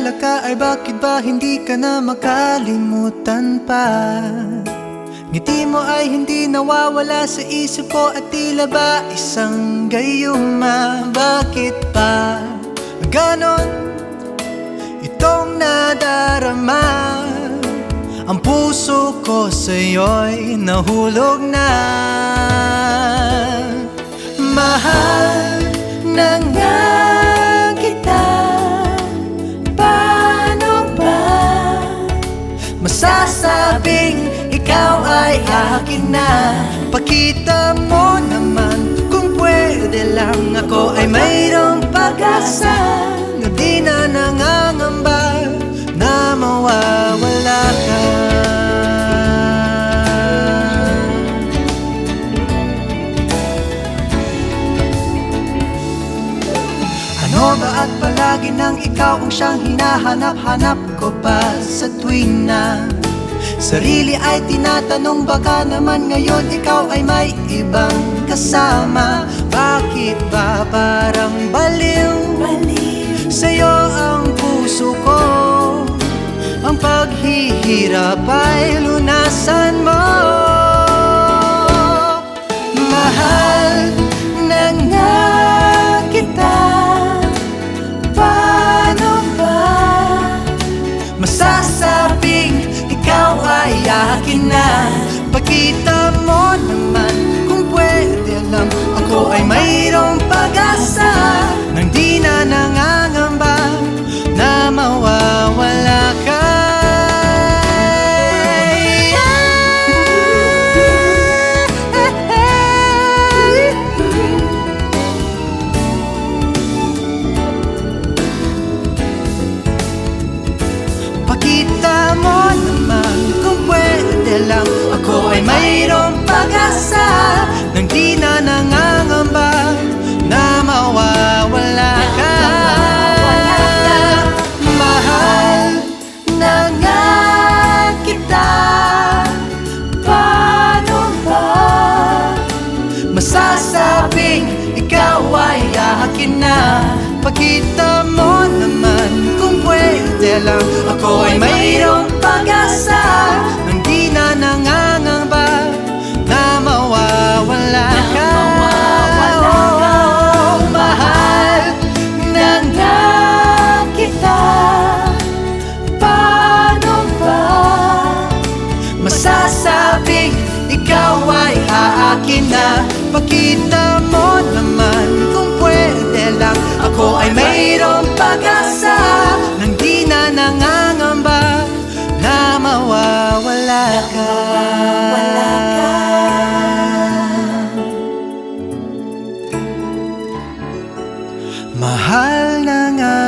naalala ka ay bakit ba hindi ka na makalimutan pa? Ngiti mo ay hindi nawawala sa isip ko at tila ba isang gayuma. Bakit ba ganon itong nadarama? Ang puso ko sa'yo'y nahulog na. Mahal na nga kita, paano ba masasabing ikaw ay akin na? Pakita mo naman kung pwede lang, ako ay mayroong pag-asa na di na nangangamba na mawawala ka. Ano ba at palagi nang ikaw ang siyang hinahanap-hanap ko pa sa tuwing na sarili ay tinatanong, baka naman ngayon ikaw ay may ibang kasama. Bakit ba parang baliw sa'yo ang puso ko? Ang paghihirap ay lunasan mo. Mahal na nga kita, paano ba masasabing ikaw ay akin na? Pakita mo naman kung pwede lang, ako ay mayroong pag-asa nang di na nangangamba na mawawala ka. Pakita mo naman kung pwede lang, ako ay mayroong pag-asa nang di na nangangamba na mawawala ka. Mahal na nga kita, paano ba masasabing ikaw ay akin na? Pakita mo naman kung pwede lang, ako ay mayroong pag-asa nang di na nangangamba na mawawala ka. Oh, mahal na nga kita, paano ba masasabing ikaw ay akin na? Pakita mo naman kung pwede lang, ako ay mayroong pag-asa nang di na nangangamba na mawawala ka. Mahal na nga